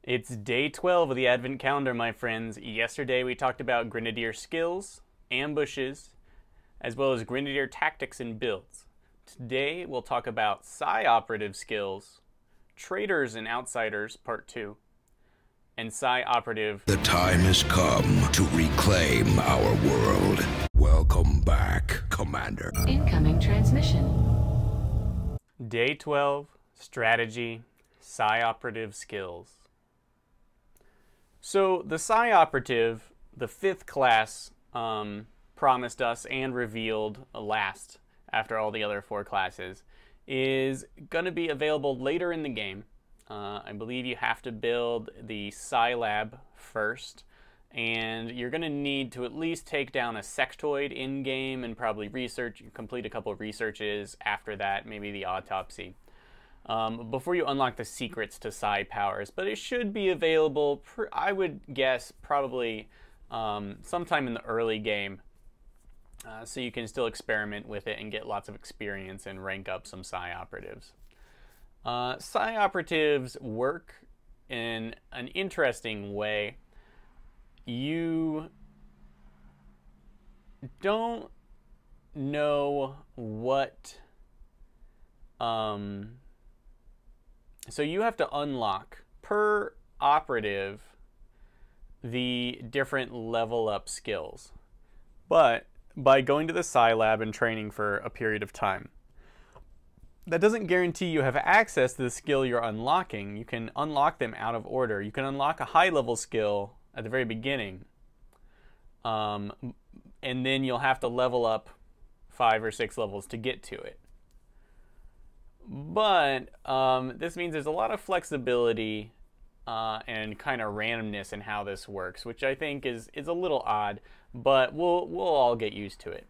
It's day 12 of the Advent calendar, my friends. Yesterday we talked about Grenadier skills, ambushes, as well as Grenadier tactics and builds. Today we'll talk about Operative skills, Traitors and Outsiders Part 2, and Operative. The time has come to reclaim our world. Welcome back, Commander. Incoming transmission. Day 12, Strategy, Operative skills. So the Operative, the 5th class, promised us and revealed last after all the other 4 classes, is going to be available later in the game. I believe you have to build the Lab first, and you're going to need to at least take down a sectoid in-game and probably complete a couple of researches after that, maybe the autopsy. Before you unlock the secrets to powers, but it should be available, I would guess, probably sometime in the early game, so you can still experiment with it and get lots of experience and rank up some Operatives. Operatives work in an interesting way. You don't know what... So you have to unlock, per operative, the different level up skills, but by going to the Lab and training for a period of time. That doesn't guarantee you have access to the skill you're unlocking. You can unlock them out of order. You can unlock a high level skill at the very beginning, and then you'll have to level up 5 or 6 levels to get to it. But this means there's a lot of flexibility and kind of randomness in how this works, which I think is a little odd, but we'll all get used to it.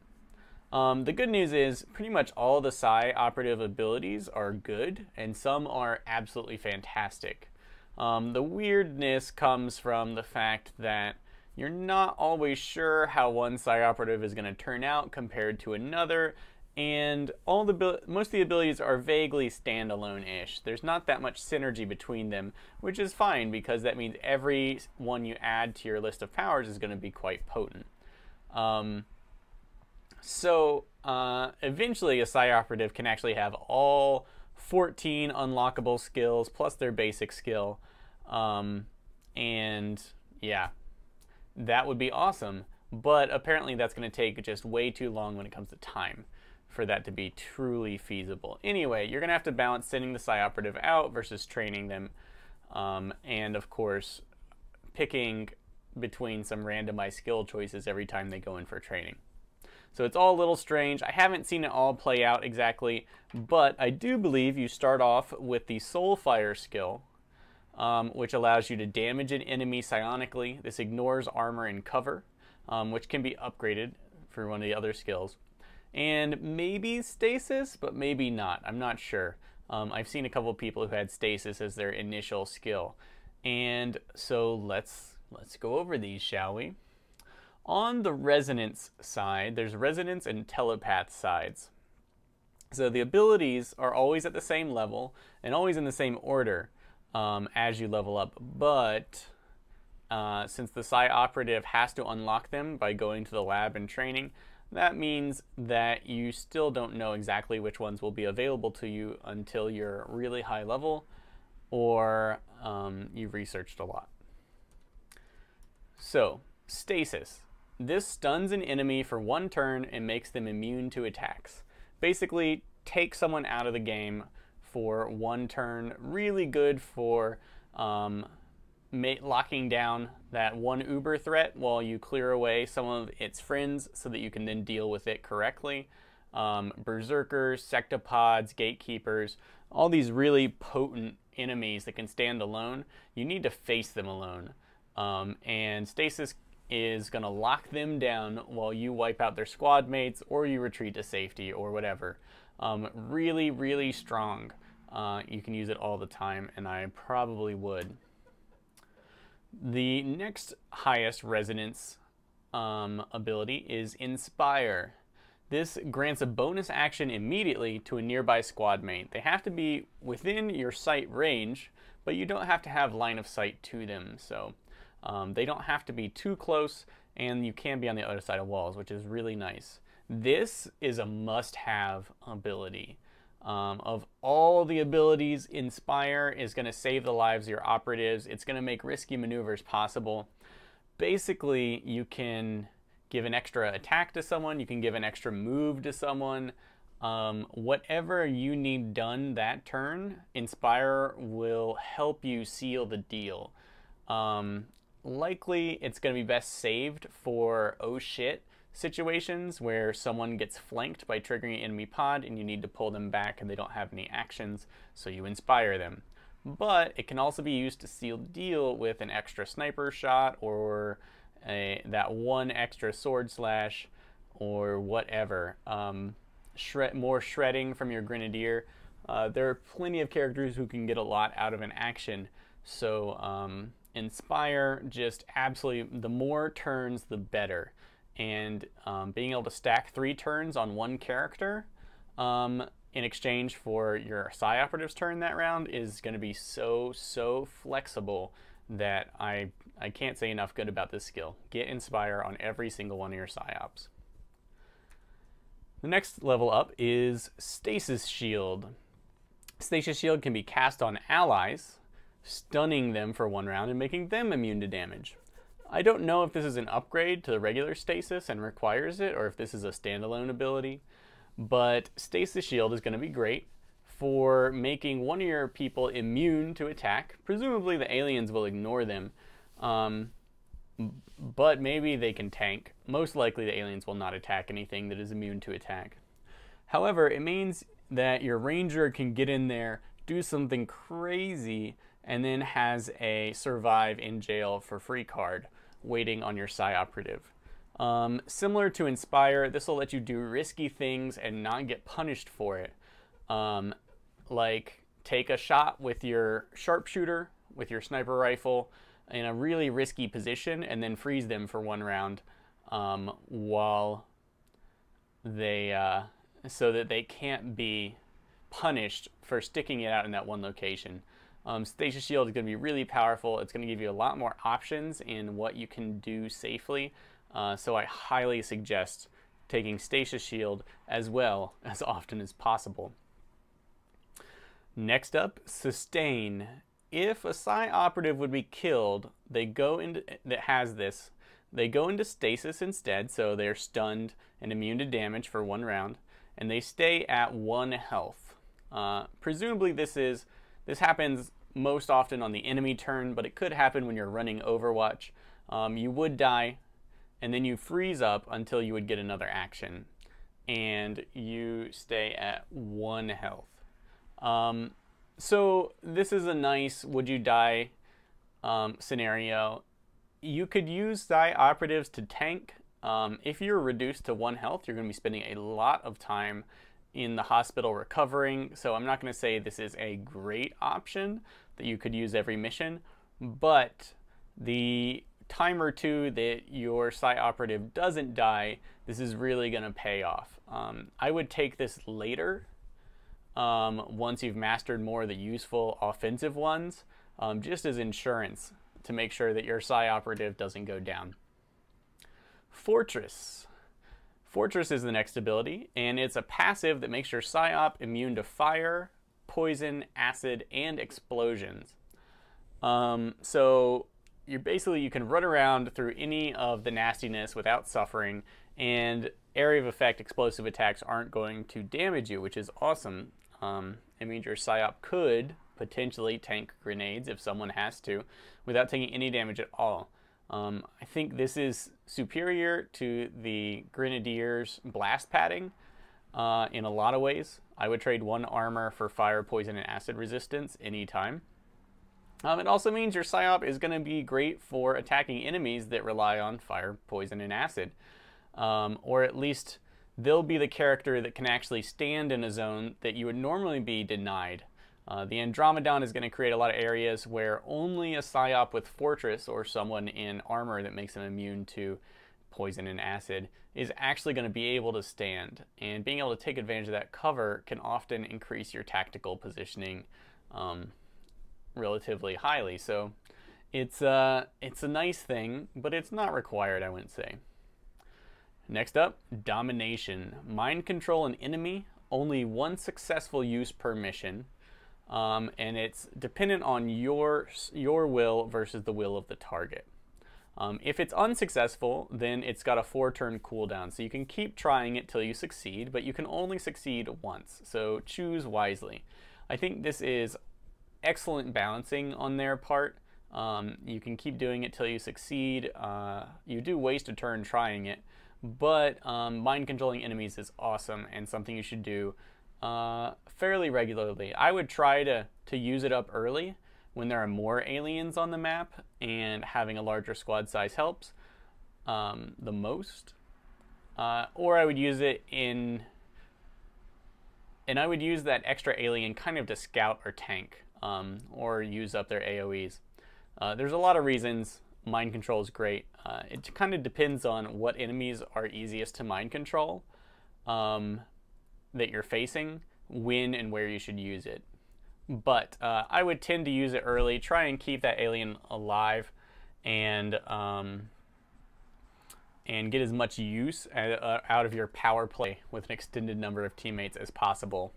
The good news is pretty much all the Operative abilities are good, and some are absolutely fantastic. The weirdness comes from the fact that you're not always sure how one Operative is going to turn out compared to another, and most of the abilities are vaguely standalone-ish. There's not that much synergy between them, which is fine because that means every one you add to your list of powers is going to be quite potent. Eventually a Operative can actually have all 14 unlockable skills plus their basic skill, and yeah, that would be awesome, but apparently that's going to take just way too long when it comes to time for that to be truly feasible. Anyway, you're going to have to balance sending the Operative out versus training them, and of course picking between some randomized skill choices every time they go in for training. So it's all a little strange. I haven't seen it all play out exactly, but I do believe you start off with the Soulfire skill, which allows you to damage an enemy psionically. This ignores armor and cover, which can be upgraded for one of the other skills. And maybe Stasis, but maybe not. I'm not sure. I've seen a couple of people who had Stasis as their initial skill. And so let's go over these, shall we? On the Resonance side, there's Resonance and Telepath sides. So the abilities are always at the same level and always in the same order as you level up. But since the Operative has to unlock them by going to the lab and training, that means that you still don't know exactly which ones will be available to you until you're really high level or you've researched a lot. So, Stasis. This stuns an enemy for 1 turn and makes them immune to attacks. Basically, take someone out of the game for 1 turn. Really good for locking down that one Uber threat while you clear away some of its friends so that you can then deal with it correctly. Berserkers, Sectopods, Gatekeepers, all these really potent enemies that can stand alone, you need to face them alone. And Stasis is going to lock them down while you wipe out their squad mates or you retreat to safety or whatever. Really, really strong. You can use it all the time, and I probably would. The next highest resonance ability is Inspire. This grants a bonus action immediately to a nearby squad mate. They have to be within your sight range, but you don't have to have line of sight to them, so they don't have to be too close, and you can be on the other side of walls, which is really nice. This is a must-have ability. Of all the abilities, Inspire is going to save the lives of your operatives. It's going to make risky maneuvers possible. Basically, you can give an extra attack to someone, you can give an extra move to someone. Whatever you need done that turn, Inspire will help you seal the deal. Likely, it's going to be best saved for oh shit situations where someone gets flanked by triggering an enemy pod and you need to pull them back and they don't have any actions, so you inspire them. But it can also be used to seal the deal with an extra sniper shot or that one extra sword slash or whatever. More shredding from your grenadier. There are plenty of characters who can get a lot out of an action, so Inspire, just absolutely, the more turns the better. And being able to stack 3 turns on one character in exchange for your Psi Operative's turn that round is going to be so flexible that I can't say enough good about this skill. Get Inspire on every single one of your Psyops. The next level up is Stasis Shield. Stasis Shield can be cast on allies, stunning them for 1 round and making them immune to damage. I don't know if this is an upgrade to the regular stasis and requires it, or if this is a standalone ability, but Stasis Shield is going to be great for making one of your people immune to attack. Presumably the aliens will ignore them, but maybe they can tank. Most likely the aliens will not attack anything that is immune to attack. However, it means that your ranger can get in there, do something crazy, and then has a survive in jail for free card waiting on your Psi Operative. Similar to Inspire, this will let you do risky things and not get punished for it. Like take a shot with your sharpshooter, with your sniper rifle, in a really risky position and then freeze them for 1 round while they, so that they can't be punished for sticking it out in that one location. Stasis Shield is going to be really powerful. It's going to give you a lot more options in what you can do safely. So I highly suggest taking Stasis Shield as well as often as possible. Next up, Sustain. If a Psi Operative would be killed, they go into stasis instead, so they're stunned and immune to damage for 1 round, and they stay at 1 health. Presumably this happens most often on the enemy turn, but it could happen when you're running Overwatch. You would die, and then you freeze up until you would get another action, and you stay at 1 health. So this is a nice would you die scenario. You could use Psi Operatives to tank. If you're reduced to 1 health, you're going to be spending a lot of time in the hospital recovering, so I'm not going to say this is a great option that you could use every mission, but the time or 2 that your Psi Operative doesn't die, this is really going to pay off. I would take this later, once you've mastered more of the useful offensive ones, just as insurance to make sure that your Psi Operative doesn't go down. Fortress. Fortress is the next ability, and it's a passive that makes your Psyop immune to fire, poison, acid, and explosions. So you can run around through any of the nastiness without suffering, and area of effect explosive attacks aren't going to damage you, which is awesome. It means your Psyop could potentially tank grenades if someone has to, without taking any damage at all. I think this is superior to the Grenadier's blast padding in a lot of ways. I would trade 1 armor for fire, poison, and acid resistance anytime. It also means your Psyop is going to be great for attacking enemies that rely on fire, poison, and acid. Or at least they'll be the character that can actually stand in a zone that you would normally be denied. The Andromedon is going to create a lot of areas where only a Psyop with Fortress or someone in armor that makes them immune to poison and acid is actually going to be able to stand. And being able to take advantage of that cover can often increase your tactical positioning relatively highly. So it's a nice thing, but it's not required, I wouldn't say. Next up, Domination. Mind control an enemy, only one successful use per mission. And it's dependent on your will versus the will of the target. If it's unsuccessful, then it's got a 4-turn cooldown, so you can keep trying it till you succeed, but you can only succeed once, so choose wisely. I think this is excellent balancing on their part. You can keep doing it till you succeed. You do waste a turn trying it, but mind controlling enemies is awesome and something you should do fairly regularly. I would try to use it up early when there are more aliens on the map, and having a larger squad size helps the most. Or I would use it and I would use that extra alien kind of to scout or tank, or use up their AoEs. There's a lot of reasons mind control is great. It kind of depends on what enemies are easiest to mind control that you're facing, when and where you should use it. But I would tend to use it early, try and keep that alien alive, and get as much use out of your power play with an extended number of teammates as possible.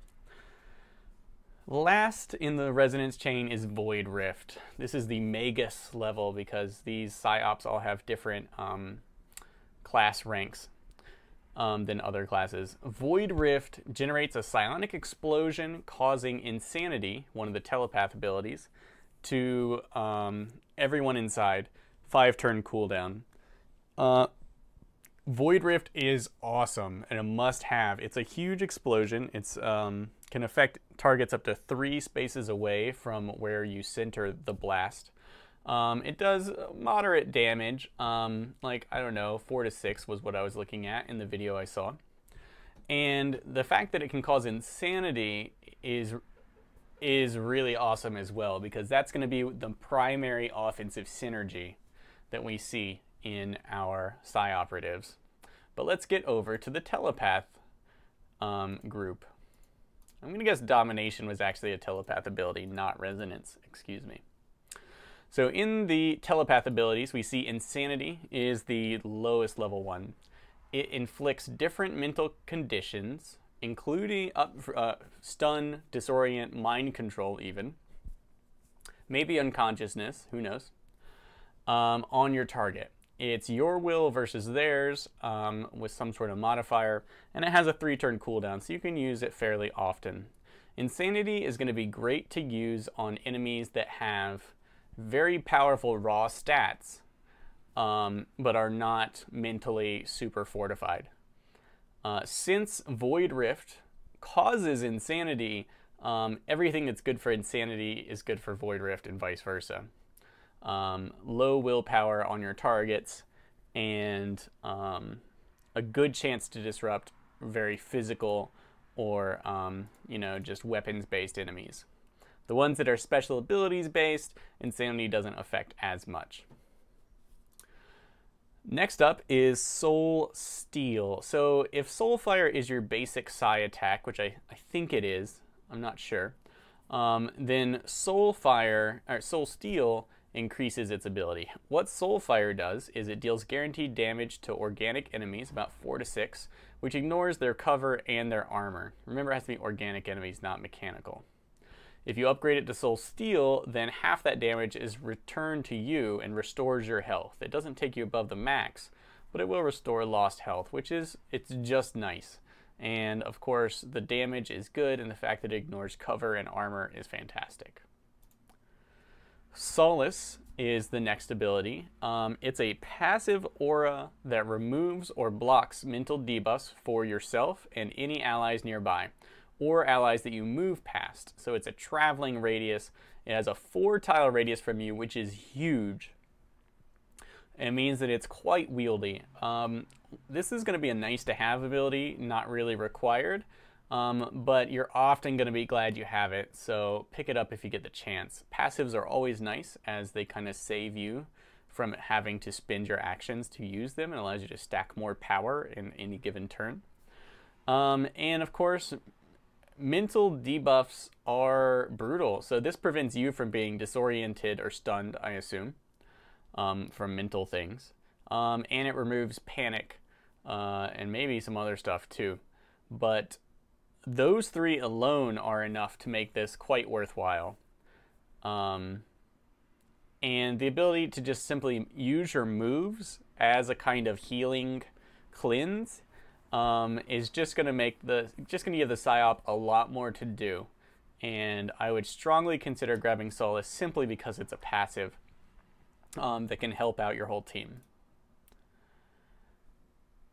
Last in the resonance chain is Void Rift. This is the Magus level because these psyops all have different class ranks than other classes. Void Rift generates a psionic explosion causing insanity, one of the telepath abilities, to everyone inside. 5-turn cooldown. Void Rift is awesome and a must-have. It's a huge explosion. It's can affect targets up to 3 spaces away from where you center the blast. It does moderate damage, like, I don't know, 4 to 6 was what I was looking at in the video I saw. And the fact that it can cause insanity is really awesome as well, because that's going to be the primary offensive synergy that we see in our Psi Operatives. But let's get over to the telepath group. I'm going to guess Domination was actually a telepath ability, not Resonance, excuse me. So in the telepath abilities, we see Insanity is the lowest level one. It inflicts different mental conditions, including stun, disorient, mind control even, maybe unconsciousness, who knows, on your target. It's your will versus theirs with some sort of modifier, and it has a 3-turn cooldown, so you can use it fairly often. Insanity is going to be great to use on enemies that have very powerful raw stats, but are not mentally super fortified. Since Void Rift causes insanity, everything that's good for insanity is good for Void Rift and vice versa. Low willpower on your targets, and a good chance to disrupt very physical or you know, just weapons-based enemies. The ones that are special abilities based, insanity doesn't affect as much. Next up is Soul Steel. So if Soulfire is your basic Psi attack, which I think it is, I'm not sure, then Soul Steel increases its ability. What Soulfire does is it deals guaranteed damage to organic enemies, about 4 to 6, which ignores their cover and their armor. Remember, it has to be organic enemies, not mechanical. If you upgrade it to Soul Steel, then half that damage is returned to you and restores your health. It doesn't take you above the max, but it will restore lost health, it's just nice. And of course, the damage is good, and the fact that it ignores cover and armor is fantastic. Solace is the next ability. It's a passive aura that removes or blocks mental debuffs for yourself and any allies nearby, or allies that you move past. So it's a traveling radius. It has a 4-tile radius from you, which is huge. It means that it's quite wieldy. This is going to be a nice to have ability, not really required, but you're often going to be glad you have it, so pick it up if you get the chance. Passives are always nice, as they kind of save you from having to spend your actions to use them, and allows you to stack more power in any given turn. And of course, mental debuffs are brutal. So this prevents you from being disoriented or stunned, I assume, from mental things. And it removes panic and maybe some other stuff too. But those three alone are enough to make this quite worthwhile. And the ability to just simply use your moves as a kind of healing cleanse is just going to give the PSYOP a lot more to do. And I would strongly consider grabbing Solace simply because it's a passive that can help out your whole team.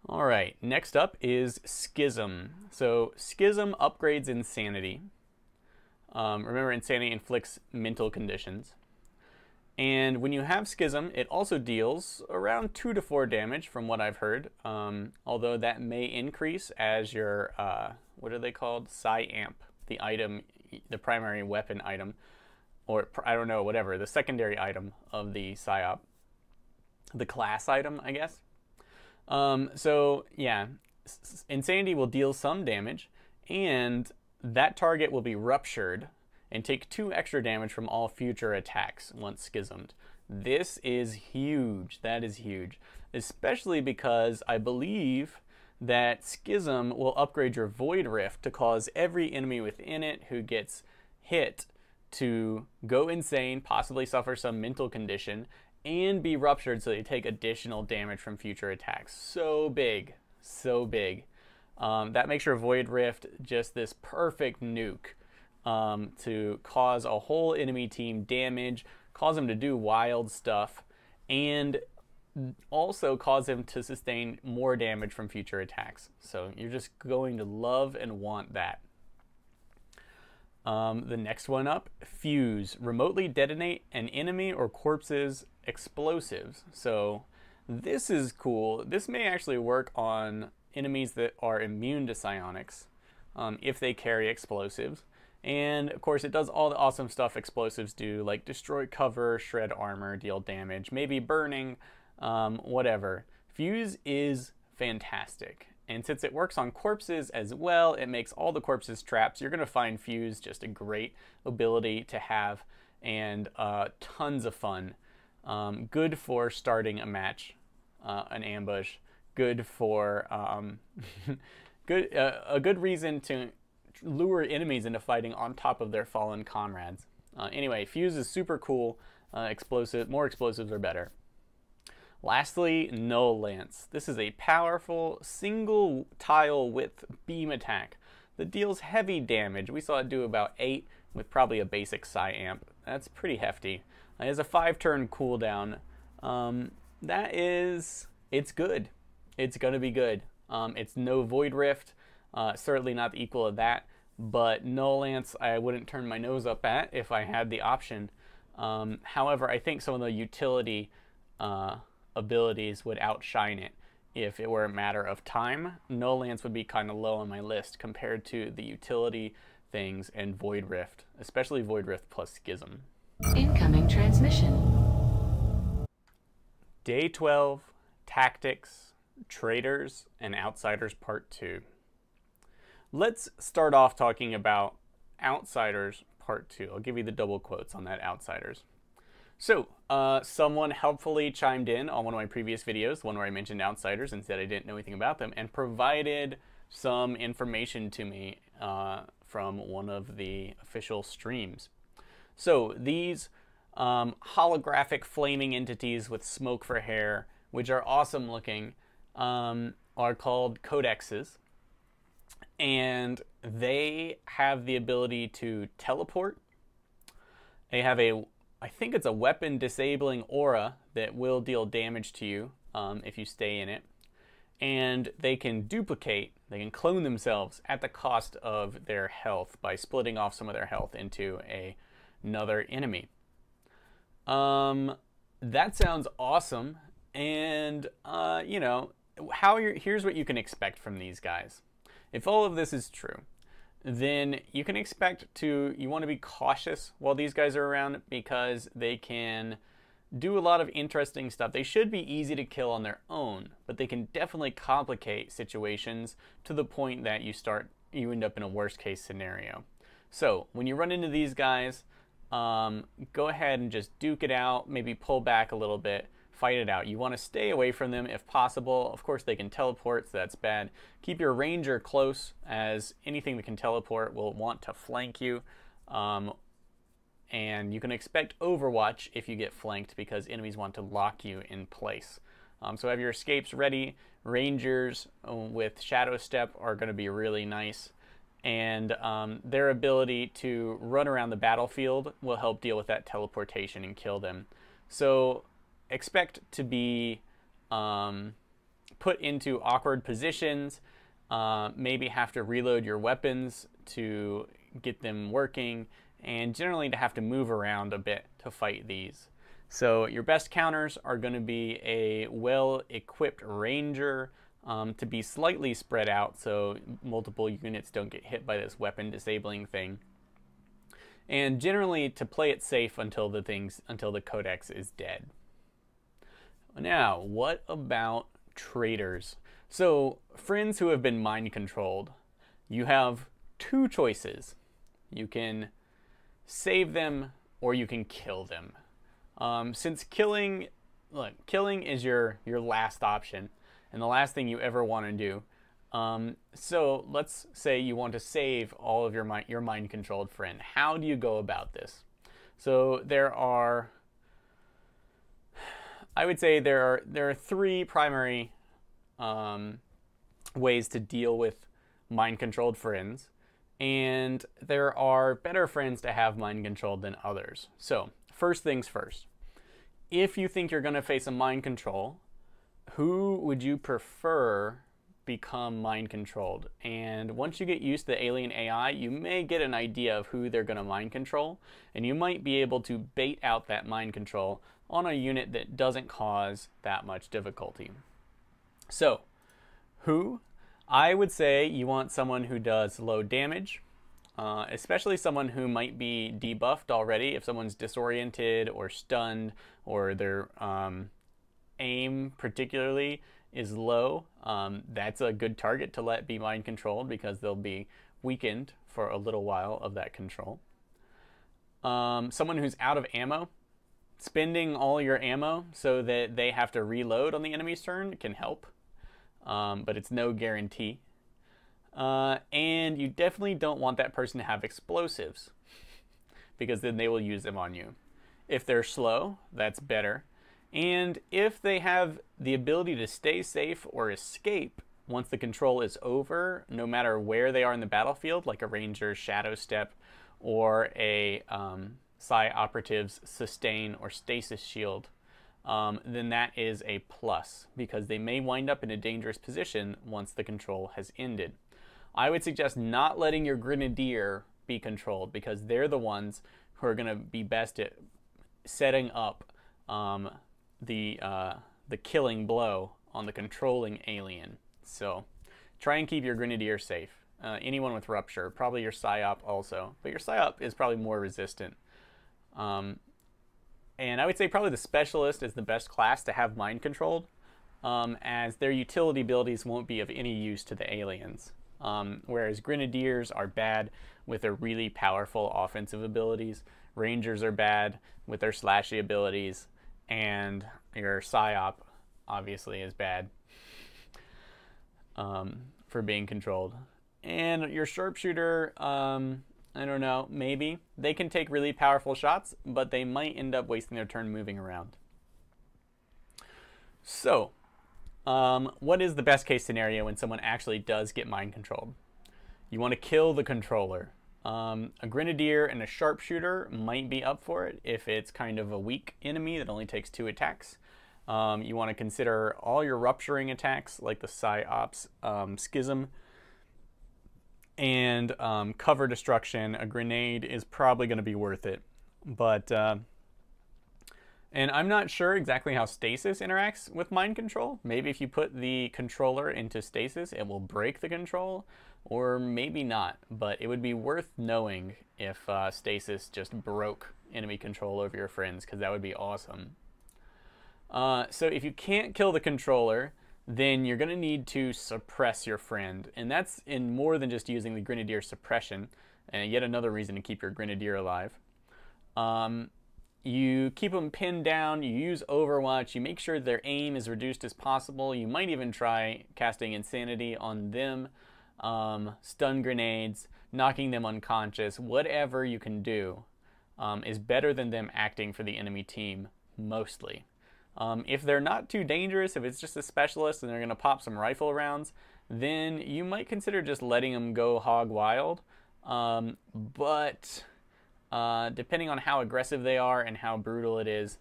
All right, next up is Schism. So Schism upgrades Insanity. Remember, Insanity inflicts mental conditions. And when you have Schism, it also deals around 2 to 4 damage from what I've heard. Although that may increase as your, what are they called? Psy-Amp, the item, the primary weapon item. Or, I don't know, whatever, the secondary item of the PSYOP. The class item, I guess. So yeah, Insanity will deal some damage, and that target will be ruptured and take 2 extra damage from all future attacks once schismed. This is huge. That is huge, especially because I believe that Schism will upgrade your Void Rift to cause every enemy within it who gets hit to go insane, possibly suffer some mental condition, and be ruptured so they take additional damage from future attacks. So big, so big. That makes your Void Rift just this perfect nuke to cause a whole enemy team damage, cause them to do wild stuff, and also cause them to sustain more damage from future attacks. So you're just going to love and want that. The next one up, Fuse. Remotely detonate an enemy or corpse's explosives. So this is cool. This may actually work on enemies that are immune to psionics if they carry explosives. And of course it does all the awesome stuff explosives do, like destroy cover, shred armor, deal damage, maybe burning, whatever. Fuse is fantastic. And since it works on corpses as well, it makes all the corpses traps. You're going to find Fuse just a great ability to have, and tons of fun. Good for starting a match, an ambush. Good for a good reason to lure enemies into fighting on top of their fallen comrades. Anyway, Fuse is super cool. More explosives are better. Lastly, Null Lance. This is a powerful single tile width beam attack that deals heavy damage. We saw it do about 8 with probably a basic Psy-Amp. That's pretty hefty. It has a 5-turn cooldown. It's good. It's gonna be good. It's no Void Rift, certainly not the equal of that, but Null Lance I wouldn't turn my nose up at if I had the option. However, I think some of the utility abilities would outshine it. If it were a matter of time, Null Lance would be kind of low on my list compared to the utility things and Void Rift, especially Void Rift plus Schism. Incoming transmission. Day 12, Tactics, Traitors, and Outsiders Part 2. Let's start off talking about Outsiders Part 2. I'll give you the double quotes on that, Outsiders. So, someone helpfully chimed in on one of my previous videos, one where I mentioned Outsiders and said I didn't know anything about them, and provided some information to me from one of the official streams. So, these holographic flaming entities with smoke for hair, which are awesome looking, are called codexes. And they have the ability to teleport. They have I think it's a weapon disabling aura that will deal damage to you if you stay in it. And they can duplicate, they can clone themselves at the cost of their health by splitting off some of their health into another enemy. That sounds awesome. And, you know, here's what you can expect from these guys. If all of this is true, then you can expect you want to be cautious while these guys are around, because they can do a lot of interesting stuff. They should be easy to kill on their own, but they can definitely complicate situations to the point that you start you end up in a worst case scenario. So when you run into these guys, go ahead and just duke it out, maybe pull back a little bit, fight it out. You want to stay away from them if possible. Of course, they can teleport, so that's bad. Keep your ranger close, as anything that can teleport will want to flank you. And you can expect Overwatch if you get flanked, because enemies want to lock you in place. So have your escapes ready. Rangers with Shadow Step are going to be really nice. And their ability to run around the battlefield will help deal with that teleportation and kill them. So expect to be put into awkward positions, maybe have to reload your weapons to get them working, and generally to have to move around a bit to fight these. So your best counters are going to be a well-equipped ranger, to be slightly spread out so multiple units don't get hit by this weapon disabling thing. And generally to play it safe until the codex is dead. Now, what about traitors? So, friends who have been mind controlled, you have two choices. You can save them or you can kill them. Since killing is your last option and the last thing you ever want to do. So let's say you want to save all of your mind controlled friend. How do you go about this? So I would say there are three primary ways to deal with mind-controlled friends, and there are better friends to have mind-controlled than others. So, first things first. If you think you're going to face a mind control, who would you prefer become mind-controlled? And once you get used to the alien AI, you may get an idea of who they're going to mind control, and you might be able to bait out that mind control on a unit that doesn't cause that much difficulty. So, who? I would say you want someone who does low damage, especially someone who might be debuffed already. If someone's disoriented or stunned, or their aim particularly is low, that's a good target to let be mind controlled, because they'll be weakened for a little while of that control. Someone who's out of ammo. Spending all your ammo so that they have to reload on the enemy's turn can help, but it's no guarantee. And you definitely don't want that person to have explosives, because then they will use them on you. If they're slow, that's better. And if they have the ability to stay safe or escape once the control is over, no matter where they are in the battlefield, like a Ranger's Shadow Step or a Psi Operative's Sustain or Stasis Shield, then that is a plus, because they may wind up in a dangerous position once the control has ended. I would suggest not letting your Grenadier be controlled, because they're the ones who are going to be best at setting up the killing blow on the controlling alien. So try and keep your Grenadier safe. Anyone with Rupture, probably your Psyop also, but your Psyop is probably more resistant. And I would say probably the Specialist is the best class to have mind controlled, as their utility abilities won't be of any use to the aliens. Whereas Grenadiers are bad with their really powerful offensive abilities, Rangers are bad with their slashy abilities, and your Psyop obviously is bad for being controlled. And your Sharpshooter, I don't know, maybe. They can take really powerful shots, but they might end up wasting their turn moving around. So, what is the best case scenario when someone actually does get mind controlled? You want to kill the controller. A Grenadier and a Sharpshooter might be up for it if it's kind of a weak enemy that only takes 2 attacks. You want to consider all your rupturing attacks, like the Psyops Schism, and cover destruction. A grenade is probably going to be worth it. But and I'm not sure exactly how stasis interacts with mind control. Maybe if you put the controller into stasis, it will break the control, or maybe not. But it would be worth knowing if stasis just broke enemy control over your friends, because that would be awesome. So if you can't kill the controller, then you're going to need to suppress your friend. And that's in more than just using the Grenadier suppression, and yet another reason to keep your Grenadier alive. You keep them pinned down, you use Overwatch, you make sure their aim is reduced as possible. You might even try casting Insanity on them, stun grenades, knocking them unconscious. Whatever you can do is better than them acting for the enemy team, mostly. If they're not too dangerous, if it's just a specialist and they're going to pop some rifle rounds, then you might consider just letting them go hog wild. But depending on how aggressive they are and how brutal it is,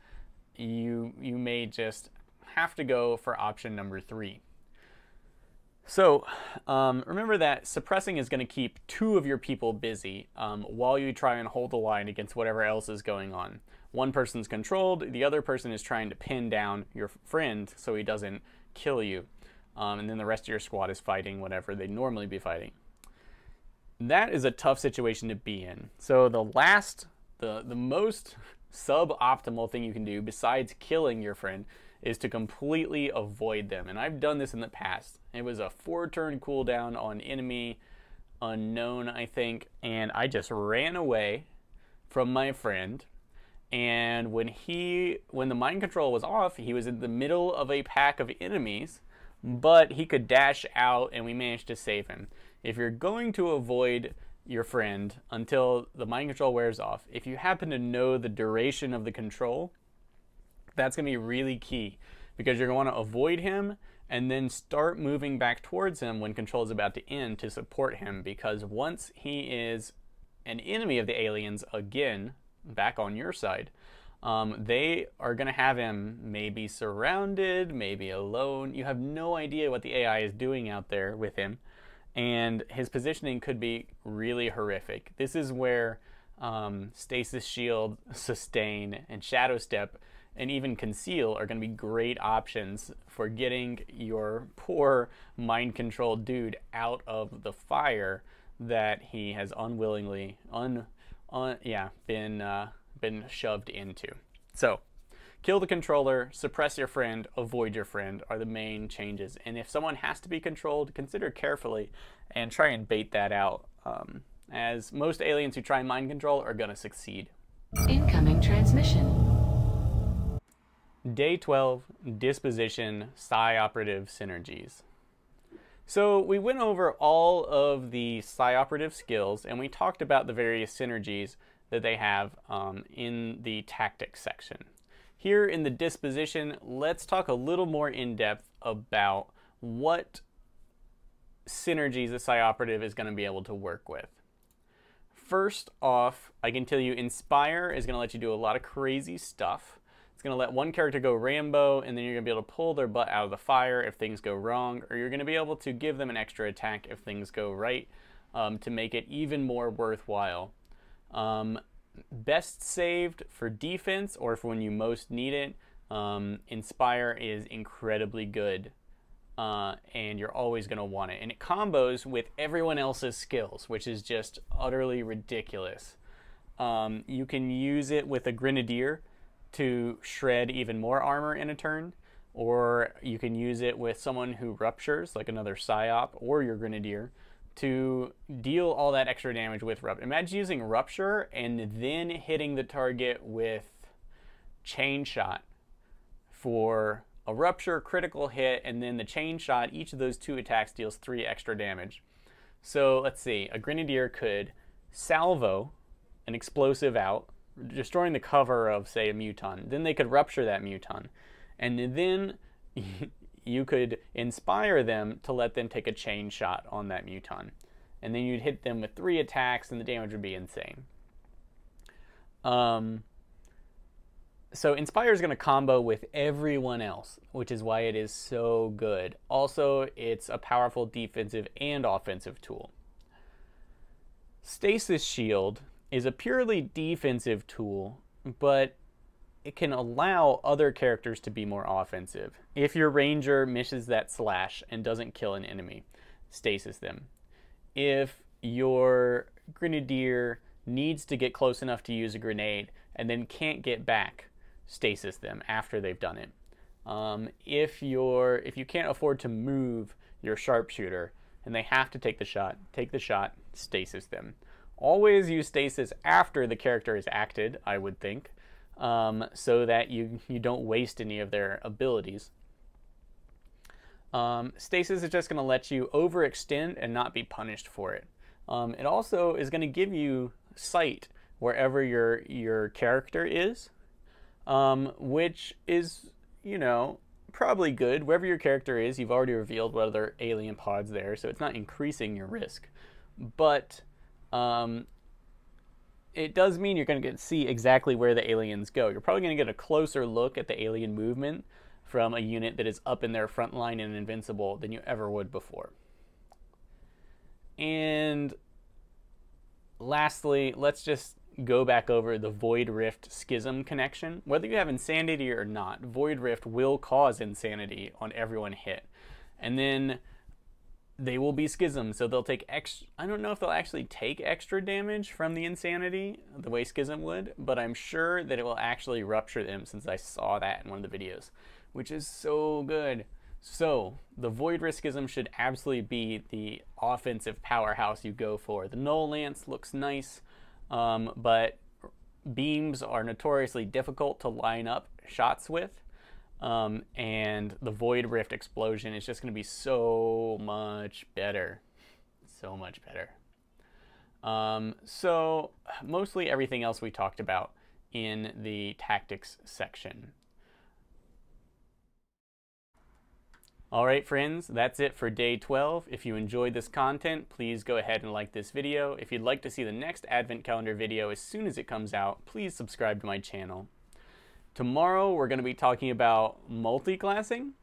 you may just have to go for option number 3. So remember that suppressing is going to keep 2 of your people busy while you try and hold the line against whatever else is going on. One person's controlled, the other person is trying to pin down your friend so he doesn't kill you. And then the rest of your squad is fighting whatever they'd normally be fighting. That is a tough situation to be in. So the most suboptimal thing you can do besides killing your friend is to completely avoid them. And I've done this in the past. It was a 4-turn cooldown on enemy unknown, I think, and I just ran away from my friend. And when the mind control was off, he was in the middle of a pack of enemies, but he could dash out and we managed to save him. If you're going to avoid your friend until the mind control wears off, if you happen to know the duration of the control, that's going to be really key, because you're going to want to avoid him and then start moving back towards him when control is about to end to support him, because once he is an enemy of the aliens again, back on your side, they are going to have him maybe surrounded, maybe alone. You have no idea what the AI is doing out there with him, and his positioning could be really horrific. This is where Stasis Shield, Sustain, and Shadow Step, and even Conceal are going to be great options for getting your poor mind-controlled dude out of the fire that he has unwillingly been shoved into. So, kill the controller, suppress your friend, avoid your friend are the main changes. And if someone has to be controlled, consider carefully and try and bait that out, as most aliens who try mind control are going to succeed. Incoming transmission. Day 12, Disposition, Operative Synergies. So we went over all of the Operative skills, and we talked about the various synergies that they have in the tactics section. Here in the disposition, let's talk a little more in depth about what synergies the Operative is going to be able to work with. First off, I can tell you Inspire is going to let you do a lot of crazy stuff. It's going to let one character go Rambo, and then you're going to be able to pull their butt out of the fire if things go wrong, or you're going to be able to give them an extra attack if things go right, to make it even more worthwhile. Best saved for defense or for when you most need it. Inspire is incredibly good, and you're always going to want it. And it combos with everyone else's skills, which is just utterly ridiculous. You can use it with a Grenadier to shred even more armor in a turn, or you can use it with someone who ruptures, like another Psyop or your Grenadier, to deal all that extra damage with Rupture. Imagine using Rupture and then hitting the target with Chain Shot for a Rupture critical hit, and then the Chain Shot, each of those 2 attacks deals 3 extra damage. So let's see, a Grenadier could salvo an explosive out, destroying the cover of, say, a Muton. Then they could Rupture that Muton. And then you could inspire them to let them take a chain shot on that Muton. And then you'd hit them with 3 attacks and the damage would be insane. So Inspire is going to combo with everyone else, which is why it is so good. Also, it's a powerful defensive and offensive tool. Stasis Shield is a purely defensive tool, but it can allow other characters to be more offensive. If your Ranger misses that slash and doesn't kill an enemy, stasis them. If your Grenadier needs to get close enough to use a grenade and then can't get back, stasis them after they've done it. If you can't afford to move your sharpshooter and they have to take the shot, stasis them. Always use stasis after the character is acted, I would think, so that you don't waste any of their abilities. Stasis is just going to let you overextend and not be punished for it. It also is going to give you sight wherever your character is, which is, you know, probably good. Wherever your character is, you've already revealed what other alien pod's there, so it's not increasing your risk. But it does mean you're going to see exactly where the aliens go. You're probably going to get a closer look at the alien movement from a unit that is up in their front line and invincible than you ever would before. And lastly, let's just go back over the Void Rift Schism connection. Whether you have Insanity or not, Void Rift will cause insanity on everyone hit. And then they will be schisms, so they'll take I don't know if they'll actually take extra damage from the Insanity the way Schism would, but I'm sure that it will actually rupture them, since I saw that in one of the videos, which is so good. So the Void Rift Schism should absolutely be the offensive powerhouse you go for. The Null Lance looks nice, but beams are notoriously difficult to line up shots with. And the Void Rift Explosion is just going to be so much better. So much better. So mostly everything else we talked about in the tactics section. Alright friends, that's it for day 12. If you enjoyed this content, please go ahead and like this video. If you'd like to see the next Advent Calendar video as soon as it comes out, please subscribe to my channel. Tomorrow we're going to be talking about multi-classing,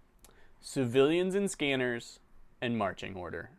civilians and scanners, and marching order.